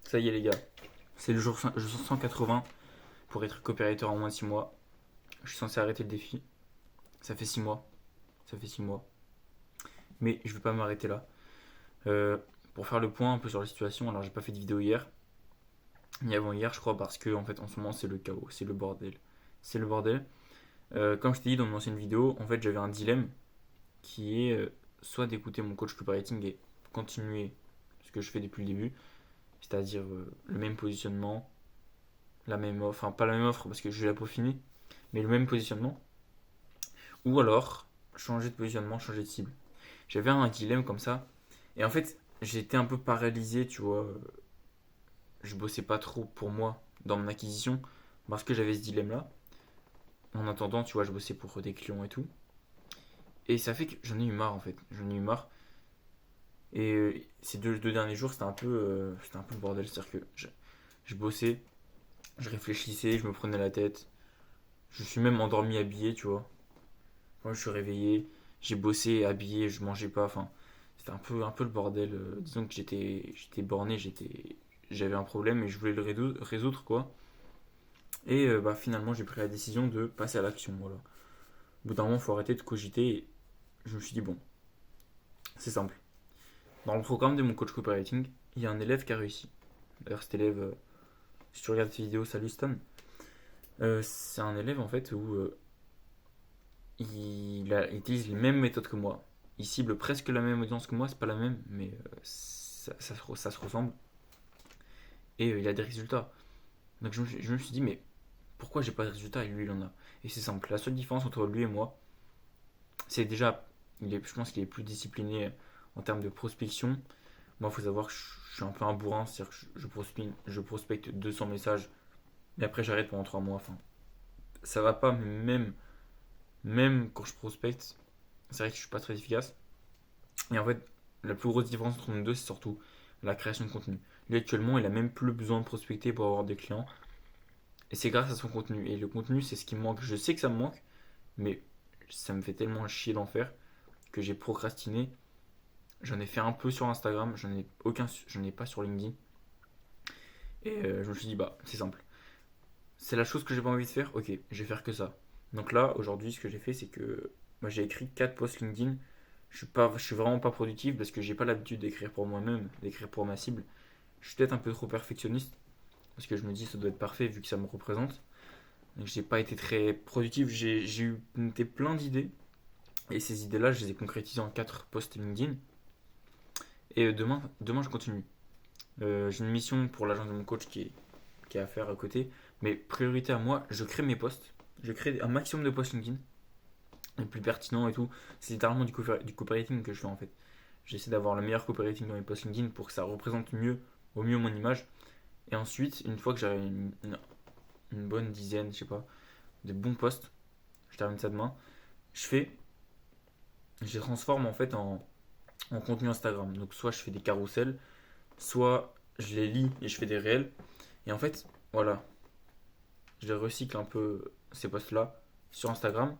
Ça y est les gars, c'est le jour 180 pour être copywriter en moins de 6 mois. Je suis censé arrêter le défi. Ça fait 6 mois. Ça fait 6 mois. Mais je vais pas m'arrêter là. Euh, pour faire le point un peu sur la situation, alors j'ai pas fait de vidéo hier, ni avant hier je crois, parce que en fait en ce moment c'est le chaos, c'est le bordel. C'est le bordel. Comme je t'ai dit dans mon ancienne vidéo, en fait j'avais un dilemme qui est soit d'écouter mon coach copywriting et continuer ce que je fais depuis le début, c'est-à-dire le même positionnement, la même offre, enfin pas la même offre parce que je vais la peaufiner, mais le même positionnement, ou alors changer de positionnement, changer de cible. J'avais un dilemme comme ça, et en fait j'étais un peu paralysé, tu vois, je bossais pas trop pour moi dans mon acquisition parce que j'avais ce dilemme là. En attendant, tu vois, je bossais pour des clients et tout. Et ça fait que j'en ai eu marre en fait. J'en ai eu marre. Et ces deux derniers jours, c'était un peu le bordel. C'est-à-dire que je bossais, je réfléchissais, je me prenais la tête. Je suis même endormi habillé, tu vois. Quand je suis réveillé, j'ai bossé habillé, je mangeais pas. Enfin, c'était un peu le bordel. Disons que j'étais borné, j'avais un problème et je voulais le résoudre, quoi. Et bah, finalement, j'ai pris la décision de passer à l'action. Voilà. Au bout d'un moment, il faut arrêter de cogiter. Et je me suis dit, bon, c'est simple. Dans le programme de mon coach copywriting, il y a un élève qui a réussi. D'ailleurs, cet élève, si tu regardes cette vidéo, salut Stan. C'est un élève en fait où il utilise les mêmes méthodes que moi. Il cible presque la même audience que moi, c'est pas la même, mais ça se ressemble. Et il a des résultats. Donc je me suis dit, mais pourquoi j'ai pas de résultats et lui il en a. Et c'est simple. La seule différence entre lui et moi, c'est déjà, je pense qu'il est plus discipliné en termes de prospection. Moi, il faut savoir que je suis un peu un bourrin, c'est-à-dire que je prospecte 200 messages, mais après j'arrête pendant 3 mois. Enfin, ça va pas, mais même quand je prospecte, c'est vrai que je suis pas très efficace. Et en fait, la plus grosse différence entre nous deux, c'est surtout la création de contenu. Lui, actuellement, il a même plus besoin de prospecter pour avoir des clients. Et c'est grâce à son contenu. Et le contenu, c'est ce qui me manque. Je sais que ça me manque, mais ça me fait tellement chier d'en faire que j'ai procrastiné. J'en ai fait un peu sur Instagram, j'en ai pas sur LinkedIn. Et je me suis dit, bah, c'est simple. C'est la chose que j'ai pas envie de faire, ok, je vais faire que ça. Donc là, aujourd'hui, ce que j'ai fait, c'est que moi, j'ai écrit 4 posts LinkedIn. Je suis vraiment pas productif parce que j'ai pas l'habitude d'écrire pour moi-même, d'écrire pour ma cible. Je suis peut-être un peu trop perfectionniste parce que je me dis ça doit être parfait vu que ça me représente. Donc j'ai pas été très productif, j'ai eu noté plein d'idées et ces idées-là, je les ai concrétisées en 4 posts LinkedIn. Et demain je continue. J'ai une mission pour l'agence de mon coach qui est à faire à côté. Mais priorité à moi, je crée mes posts. Je crée un maximum de posts LinkedIn, les plus pertinents et tout. C'est littéralement du copywriting que je fais en fait. J'essaie d'avoir le meilleur copywriting dans mes posts LinkedIn pour que ça représente au mieux mon image. Et ensuite, une fois que j'ai une bonne dizaine, je sais pas, de bons posts, je termine ça demain, je fais, je les transforme en fait en contenu Instagram. Donc soit je fais des carousels, soit je les lis et je fais des réels. Et en fait, voilà, je recycle un peu ces posts-là sur Instagram.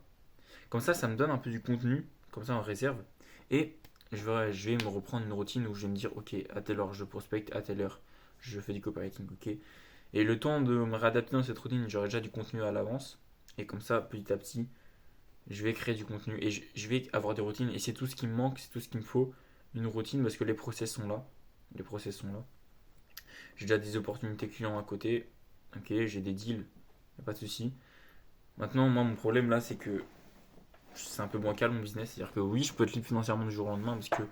Comme ça me donne un peu du contenu, comme ça en réserve. Et je vais me reprendre une routine où je vais me dire, ok, à telle heure je prospecte, à telle heure je fais du copywriting, ok. Et le temps de me réadapter dans cette routine, j'aurai déjà du contenu à l'avance. Et comme ça, petit à petit, je vais créer du contenu et je vais avoir des routines. Et c'est tout ce qui me manque, c'est tout ce qu'il me faut, une routine parce que les process sont là. Les process sont là. J'ai déjà des opportunités clients à côté. Ok, j'ai des deals, y a pas de souci. Maintenant, moi, mon problème là, c'est que c'est un peu bancal mon business. C'est-à-dire que oui, je peux être libre financièrement du jour au lendemain parce que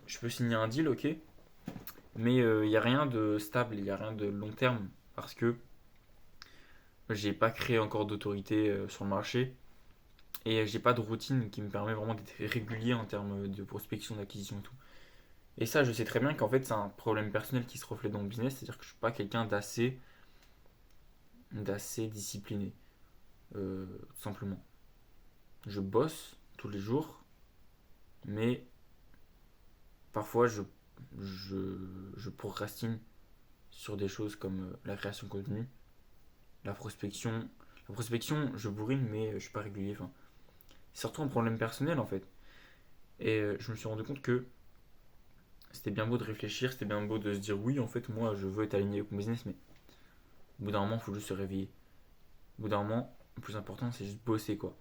je peux signer un deal, ok, mais il n'y a rien de stable, il n'y a rien de long terme parce que j'ai pas créé encore d'autorité sur le marché et j'ai pas de routine qui me permet vraiment d'être régulier en termes de prospection, d'acquisition et tout. Et ça, je sais très bien qu'en fait, c'est un problème personnel qui se reflète dans le business, c'est-à-dire que je suis pas quelqu'un d'assez discipliné, tout simplement. Je bosse tous les jours, mais parfois je, je procrastine sur des choses comme la création de contenu, la prospection. La prospection, je bourrine, mais je suis pas régulier. Enfin, c'est surtout un problème personnel en fait. Et je me suis rendu compte que c'était bien beau de réfléchir, c'était bien beau de se dire oui, en fait, moi, je veux être aligné avec mon business, mais au bout d'un moment, il faut juste se réveiller. Au bout d'un moment, le plus important, c'est juste bosser, quoi.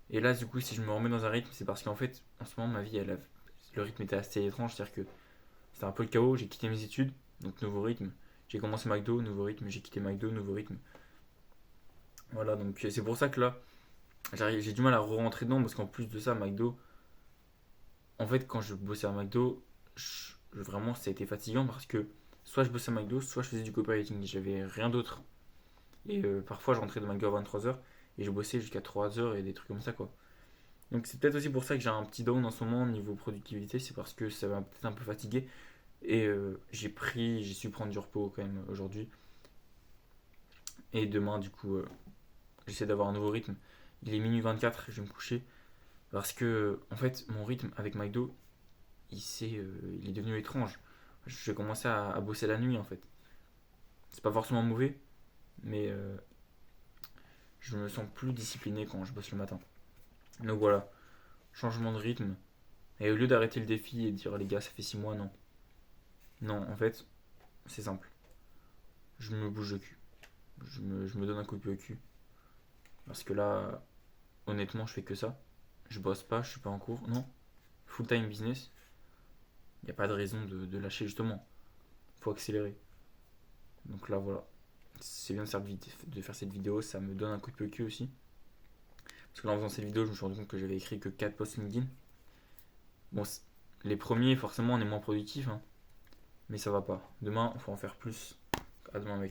Et là, du coup, si je me remets dans un rythme, c'est parce qu'en fait, en ce moment, ma vie, le rythme était assez étrange, c'est-à-dire que c'était un peu le chaos, j'ai quitté mes études, donc nouveau rythme. J'ai commencé McDo, nouveau rythme, j'ai quitté McDo, nouveau rythme. Voilà, donc c'est pour ça que là, j'ai du mal à re-rentrer dedans, parce qu'en plus de ça, McDo, en fait, quand je bossais à McDo, vraiment, ça a été fatigant parce que soit je bossais à McDo, soit je faisais du copywriting. J'avais rien d'autre. Et parfois, je rentrais de McDo à 23h et je bossais jusqu'à 3h et des trucs comme ça, quoi. Donc, c'est peut-être aussi pour ça que j'ai un petit down en ce moment au niveau productivité. C'est parce que ça m'a peut-être un peu fatigué. Et j'ai su prendre du repos quand même aujourd'hui. Et demain, du coup, j'essaie d'avoir un nouveau rythme. Il est minuit 24, je vais me coucher. Parce que, en fait, mon rythme avec McDo, il est devenu étrange. J'ai commencé à bosser la nuit en fait. C'est pas forcément mauvais, mais je me sens plus discipliné quand je bosse le matin. Donc voilà, changement de rythme. Et au lieu d'arrêter le défi et de dire les gars, ça fait 6 mois, non. Non, en fait, c'est simple. Je me bouge le cul. Je me donne un coup de pied au cul. Parce que là, honnêtement, je fais que ça. Je bosse pas, je suis pas en cours. Non, full time business. Il n'y a pas de raison de lâcher justement. Faut accélérer. Donc là, voilà. C'est bien de faire cette vidéo, ça me donne un coup de pied au cul aussi. Parce que là, en faisant cette vidéo, je me suis rendu compte que j'avais écrit que 4 posts LinkedIn. Bon, les premiers, forcément, on est moins productif, hein, mais ça va pas. Demain, il faut en faire plus. À demain, mec.